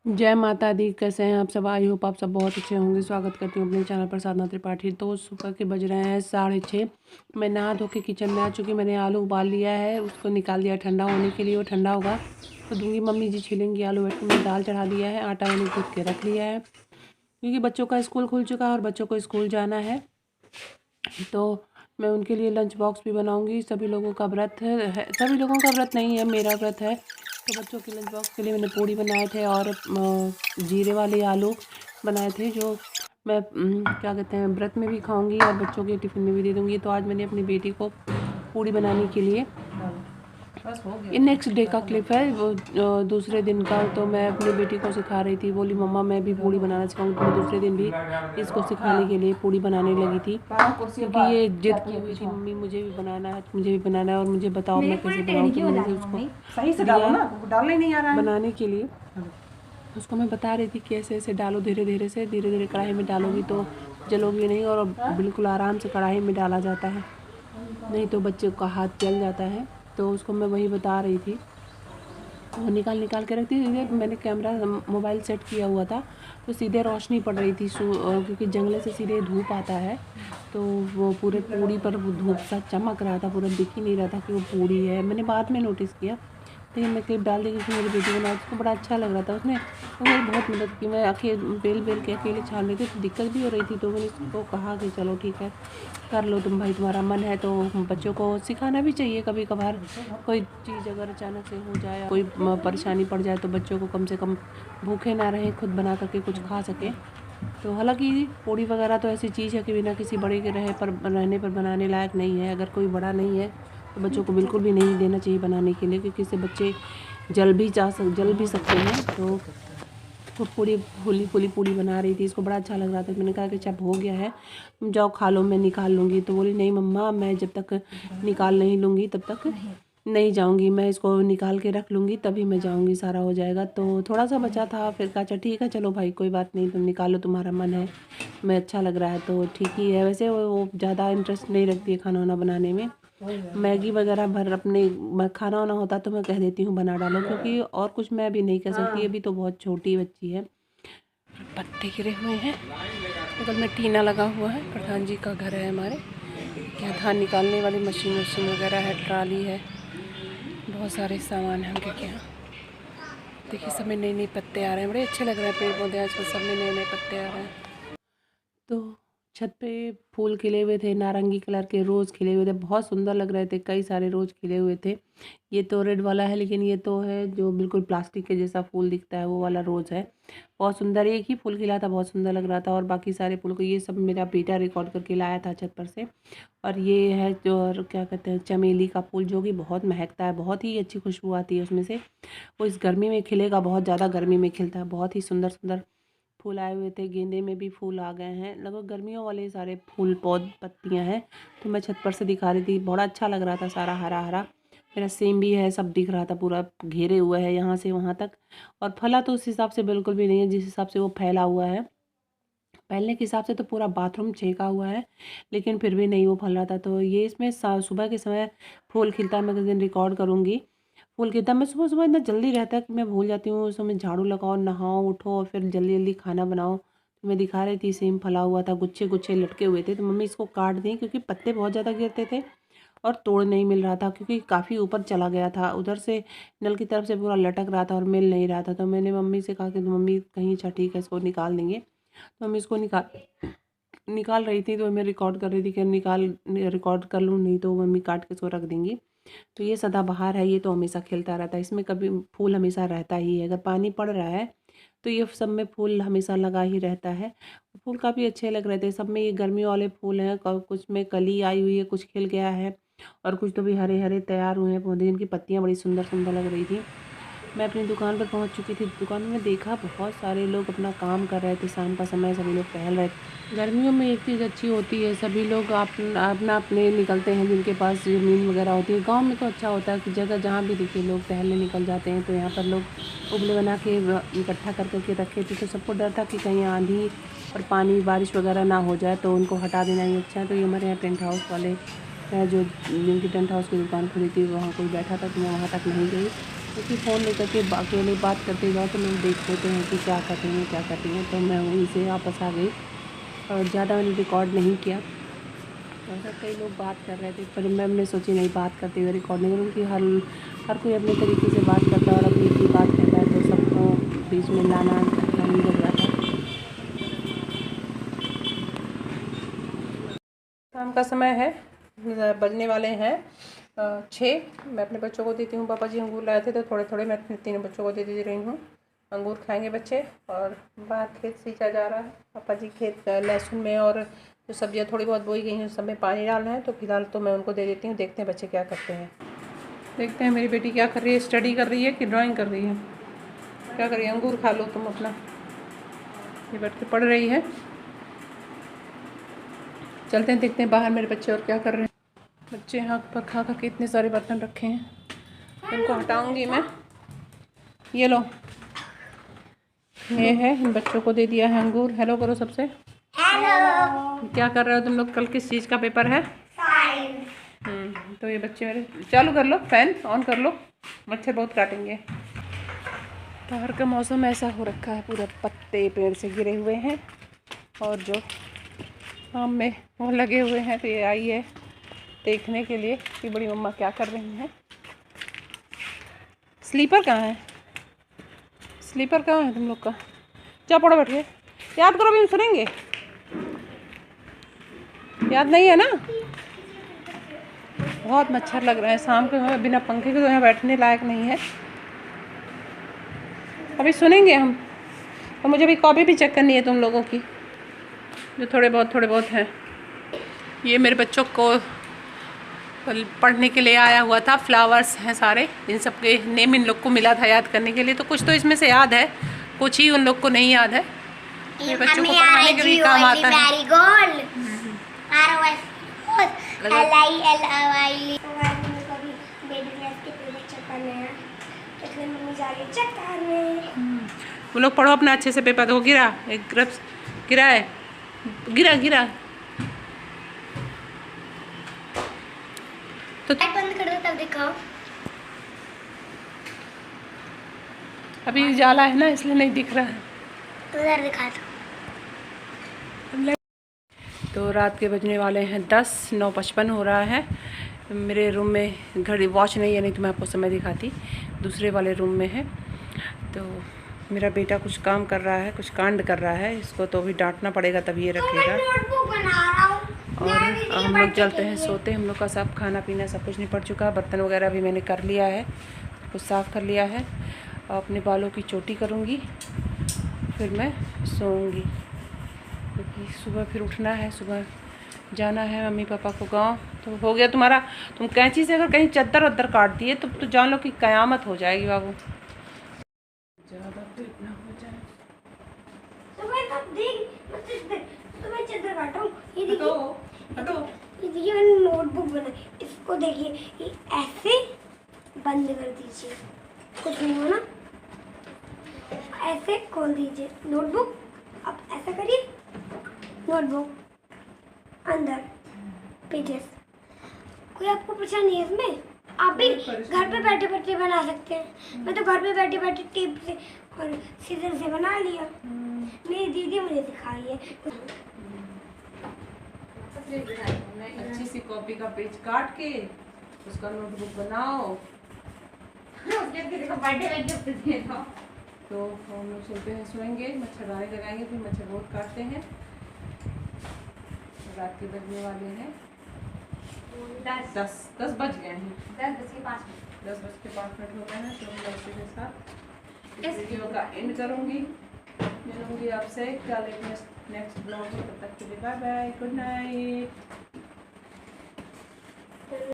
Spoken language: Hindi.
जय माता दी। कैसे हैं आप सब? आई होप आप सब बहुत अच्छे होंगे। स्वागत करती हूँ अपने चैनल पर साधना त्रिपाठी। तो सुबह के बज रहे हैं 6:30। मैं नहा धो के किचन में आ चुकी। मैंने आलू उबाल लिया है, उसको निकाल दिया ठंडा होने के लिए। वो ठंडा होगा तो दूंगी, मम्मी जी छीलेंगी आलू। बैठ के मैं दाल चढ़ा दिया है, आटा मैंने गूँथ के रख लिया है क्योंकि बच्चों का स्कूल खुल चुका है और बच्चों को स्कूल जाना है। तो मैं उनके लिए लंच बॉक्स भी बनाऊंगी। सभी लोगों का व्रत है, सभी लोगों का व्रत नहीं है, मेरा व्रत है। तो बच्चों के लंच बॉक्स के लिए मैंने पूड़ी बनाए थे और जीरे वाले आलू बनाए थे, जो मैं क्या कहते हैं व्रत में भी खाऊंगी और बच्चों के टिफ़िन में भी दे दूँगी। तो आज मैंने अपनी बेटी को पूड़ी बनाने के लिए, ये नेक्स्ट डे का क्लिप है, वो दूसरे दिन का। तो मैं अपनी बेटी को सिखा रही थी, बोली मम्मा मैं भी पूड़ी बनाना सिखाऊंगी। तो मैं दूसरे दिन भी इसको सिखाने के लिए पूड़ी बनाने लगी थी, क्योंकि ये जिद की हुई थी मम्मी मुझे भी बनाना है, मुझे भी बनाना है और मुझे बताओ मैं कैसे बनाऊँ। तो मैंने उसको दिया बनाने के लिए। उसको मैं बता रही थी कि ऐसे ऐसे डालो, धीरे धीरे से, धीरे धीरे कढ़ाई में डालोगी तो जलोगी नहीं, और बिल्कुल आराम से कढ़ाई में डाला जाता है, नहीं तो बच्चे का हाथ जल जाता है। तो उसको मैं वही बता रही थी। वो निकाल निकाल के रखती थी। मैंने कैमरा मोबाइल सेट किया हुआ था तो सीधे रोशनी पड़ रही थी, क्योंकि जंगले से सीधे धूप आता है, तो वो पूरे पूड़ी पर वो धूप सा चमक रहा था, पूरा दिख ही नहीं रहा था कि वो पूड़ी है। मैंने बाद में नोटिस किया, लेकिन मैं क्लिप डाल दी क्योंकि मेरी बेटी को ना उसको बड़ा अच्छा लग रहा था। उसने तो मेरी बहुत मदद की। मैं बेल बेल के अकेले छान रही थी तो दिक्कत भी हो रही थी, तो मैंने उसको कहा कि चलो ठीक है कर लो तुम भाई, तुम्हारा मन है तो बच्चों को सिखाना भी चाहिए। कभी कभार कोई चीज़ अगर अचानक से हो जाए, कोई परेशानी पड़ जाए, तो बच्चों को कम से कम भूखे ना रहे, खुद बना करके कुछ खा सके। तो हालांकि पूड़ी वगैरह तो ऐसी चीज़ है कि बिना किसी बड़े के रहने पर बनाने लायक नहीं है। अगर कोई बड़ा नहीं है तो बच्चों को बिल्कुल भी नहीं देना चाहिए बनाने के लिए, क्योंकि इससे बच्चे जल भी सकते हैं। तो पूड़ी फूली फूली पूड़ी बना रही थी, इसको बड़ा अच्छा लग रहा था। मैंने कहा कि जब हो गया है तुम जाओ खा लो, मैं निकाल लूँगी। तो बोली नहीं मम्मा, मैं जब तक निकाल नहीं लूँगी तब तक नहीं जाऊँगी, मैं इसको निकाल के रख लूँगी तभी मैं जाऊँगी, सारा हो जाएगा। तो थोड़ा सा बचा था, फिर कहा अच्छा ठीक है चलो भाई कोई बात नहीं, तुम निकालो, तुम्हारा मन है, मैं अच्छा लग रहा है तो ठीक ही है। वैसे वो ज़्यादा इंटरेस्ट नहीं रखती है खाना वाना बनाने में। मैगी वगैरह भर अपने खाना वाना होता तो मैं कह देती हूँ बना डालो, क्योंकि और कुछ मैं भी नहीं कर सकती, अभी तो बहुत छोटी बच्ची है। पत्ते गिरे हुए हैं, बगल में टीना लगा हुआ है, प्रधान जी का घर है हमारे। क्या धान निकालने वाली मशीन वगैरह है, ट्राली है, बहुत सारे सामान है उनके यहाँ। देखिए सब में नए नए पत्ते आ रहे हैं, बड़े अच्छे लग रहे हैं पेड़ पौधे आजकल, सब में नए नए पत्ते आ रहे हैं। तो छत पे फूल खिले हुए थे, नारंगी कलर के रोज़ खिले हुए थे, बहुत सुंदर लग रहे थे, कई सारे रोज़ खिले हुए थे। ये तो रेड वाला है, लेकिन ये तो है जो बिल्कुल प्लास्टिक के जैसा फूल दिखता है, वो वाला रोज़ है। बहुत सुंदर, एक ही फूल खिला था, बहुत सुंदर लग रहा था। और बाकी सारे फूल को ये सब मेरा बेटा रिकॉर्ड करके लाया था छत पर से। और ये है जो, और क्या कहते हैं, चमेली का फूल, जो कि बहुत महकता है, बहुत ही अच्छी खुशबू आती है उसमें से। वो इस गर्मी में खिलेगा, बहुत ज़्यादा गर्मी में खिलता है। बहुत ही सुंदर सुंदर फूल आए हुए थे, गेंदे में भी फूल आ गए हैं, लगभग गर्मियों वाले सारे फूल पत्तियां हैं। तो मैं छत पर से दिखा रही थी, बड़ा अच्छा लग रहा था, सारा हरा हरा। मेरा सेम भी है, सब दिख रहा था, पूरा घेरे हुआ है यहाँ से वहाँ तक। और फला तो उस हिसाब से बिल्कुल भी नहीं है जिस हिसाब से वो फैला हुआ है। पहले के हिसाब से तो पूरा बाथरूम छेका हुआ है, लेकिन फिर भी नहीं वो फल रहा था। तो ये इसमें सुबह के समय फूल खिलता है, मैं किस दिन रिकॉर्ड करूँगी। फूल खिलता है, मैं सुबह सुबह इतना जल्दी रहता है कि मैं भूल जाती हूँ। उस समय झाड़ू लगाओ, नहाओ, उठो और फिर जल्दी जल्दी खाना बनाओ। तो मैं दिखा रही थी, सेम फला हुआ था, गुच्छे गुच्छे लटके हुए थे। तो मम्मी इसको काट दी, क्योंकि पत्ते बहुत ज़्यादा गिरते थे और तोड़ नहीं मिल रहा था, क्योंकि काफ़ी ऊपर चला गया था, उधर से नल की तरफ से पूरा लटक रहा था और मिल नहीं रहा था। तो मैंने मम्मी से कहा कि मम्मी कहीं, अच्छा ठीक है इसको निकाल देंगे। तो हम इसको निकाल रही थी, तो मैं रिकॉर्ड कर रही थी कि रिकॉर्ड कर लूँ, नहीं तो मम्मी काट के इसको रख देंगी। तो ये सदाबहार है, ये तो हमेशा खिलता रहता है, इसमें कभी फूल हमेशा रहता ही है। अगर पानी पड़ रहा है तो ये सब में फूल हमेशा लगा ही रहता है। फूल काफ़ी अच्छे लग रहे थे सब में। ये गर्मियों वाले फूल हैं, कुछ में कली आई हुई है, कुछ खिल गया है, और कुछ तो भी हरे हरे तैयार हुए हैं पौधे, जिनकी पत्तियाँ बड़ी सुंदर सुंदर लग रही थी। मैं अपनी दुकान पर पहुंच चुकी थी। दुकान में देखा बहुत सारे लोग अपना काम कर रहे थे, शाम का समय सभी लोग टहल रहे थे। गर्मियों में एक चीज़ अच्छी होती है, सभी लोग अपना अपने निकलते हैं, जिनके पास ज़मीन वगैरह होती है। गांव में तो अच्छा होता है कि जगह जहाँ भी दिखे लोग टहलने निकल जाते हैं। तो यहाँ पर लोग उबले बना के इकट्ठा कर करके रखे थे, तो सबको डर था कि कहीं आंधी और पानी बारिश वगैरह ना हो जाए, तो उनको हटा देना ही अच्छा है। तो ये हमारे यहाँ टेंट हाउस वाले जो जिनकी टेंट हाउस की दुकान खुली थी, वहाँ कोई बैठा था, तो मैं वहाँ तक नहीं गई। क्योंकि फ़ोन लेकर के अकेले बात करते जाओ तो लोग देख लेते हैं कि क्या कर रही हैं क्या कर रही हैं। तो मैं वहीं से वापस आ गई और ज़्यादा मैंने रिकॉर्ड नहीं किया। तो कई लोग बात कर रहे थे पर मैंने सोची नहीं, बात करते हुए रिकॉर्ड नहीं करूँ, क्योंकि हर कोई अपने तरीके से बात करता है और अपनी अपनी बात करता है, तो सबको बीच में लाना नहीं लग रहा था। शाम का समय है, बजने वाले हैं 6। मैं अपने बच्चों को देती हूँ, पापा जी अंगूर लाए थे तो थोड़े थोड़े मैं अपने तीनों बच्चों को दे रही हूँ। अंगूर खाएंगे बच्चे। और बाहर खेत सींचा जा रहा है, पापा जी खेत लहसुन में और जो सब्जियाँ थोड़ी बहुत बोई गई हैं उस सब में पानी डालना है, तो फिलहाल तो मैं उनको दे देती हूँ। देखते हैं बच्चे क्या करते हैं। देखते हैं मेरी बेटी क्या कर रही है, स्टडी कर रही है कि ड्राइंग कर रही है, क्या कर रही है। अंगूर खा लो तुम अपना, ये बैठ के पढ़ रही है। चलते हैं देखते हैं बाहर मेरे बच्चे और क्या कर रहे हैं। बच्चे यहाँ पर खा खा के इतने सारे बर्तन रखे हैं, इनको हटाऊंगी मैं। ये लो, ये है, इन बच्चों को दे दिया है अंगूर। हेलो करो सबसे। हेलो। क्या कर रहे हो तुम लोग? कल किस चीज़ का पेपर है? साइंस। तो ये बच्चे मेरे, चालू कर लो, फैन ऑन कर लो, मच्छर बहुत काटेंगे। बाहर का मौसम ऐसा हो रखा है, पूरा पत्ते पेड़ से गिरे हुए हैं और जो आम में वो लगे हुए हैं। तो ये आई है देखने के लिए कि बड़ी मम्मा क्या कर रही हैं। स्लीपर कहाँ है? स्लीपर कहाँ है तुम लोग का? जा पढ़ो बैठ के, याद करो, अभी हम सुनेंगे। याद नहीं है ना? बहुत मच्छर लग रहे हैं शाम के, बिना पंखे के तो यहाँ बैठने लायक नहीं है। अभी सुनेंगे हम, और मुझे भी कॉपी भी चेक करनी है तुम लोगों की, जो थोड़े बहुत हैं। ये मेरे बच्चों को पढ़ने के लिए आया हुआ था, फ्लावर्स हैं सारे, इन सब के नेम इन लोग को मिला था याद करने के लिए। तो कुछ तो इसमें से याद है, कुछ ही उन लोग को नहीं याद है। ये बच्चों को पढ़ाने के लिए काम आता है। वो लोग पढ़ो अपना अच्छे से पेपर। देखो गिरा, एक ग्रप्स गिरा है, गिरा तो बंद कर दो तब दिखाओ। अभी उजाला है ना इसलिए नहीं दिख रहा है। उधर दिखा दो। तो रात के बजने वाले हैं 10, 9:55 हो रहा है। मेरे रूम में घड़ी वॉच नहीं है, नहीं तो मैं आपको समय दिखाती। दूसरे वाले रूम में है। तो मेरा बेटा कुछ काम कर रहा है, कुछ कांड कर रहा है, इसको तो अभी डांटना पड़ेगा तभी ये रखेगा। और हम लोग चलते हैं सोते। हम लोग का सब खाना पीना सब कुछ निपट चुका है, बर्तन वगैरह भी मैंने कर लिया है, कुछ साफ़ कर लिया है। और अपने बालों की चोटी करूँगी, फिर मैं सोऊंगी, क्योंकि सुबह फिर उठना है, सुबह जाना है मम्मी पापा को गांव। तो हो गया तुम्हारा, तुम कैंची से अगर कहीं चद्दर वद्दर काट दिए तो जान लो कि कयामत हो जाएगी बाबू। ज़्यादा फिर ना हो जाए तो मैं तब देख, तो मैं चद्दर काटूं। ये देखिए मैंने नोटबुक बनाई, इसको देखिए, ये ऐसे बंद कर दीजिए, कुछ नहीं हो ना, ऐसे खोल दीजिए नोटबुक। अब ऐसा करिए, नोटबुक अंदर पेजेस, कोई आपको परेशानी है इसमें? आप भी घर पे बैठे बैठे बना सकते हैं। मैं तो घर पे बैठे बैठे टेप से और सीजर से बना लिया। मेरी दीदी मुझे सिखाई है। अच्छी सी कॉपी का पेज काट के उसका नोटबुक बनाओ। तो हम लोग सोते हैं, सोएंगे, मच्छरदानी लगाएंगे, फिर मच्छर बहुत काटते हैं। रात के बजने वाले हैं 10 बज गए हैं, 10 बज के 5 मिनट हो गए हैं। तो मैं इसी के साथ इस वीडियो का एंड करूँगी। मिलूंगी आपसे कल एक नेक्स्ट ब्लॉग में, तब तक के लिए बाय बाय, गुड नाइट।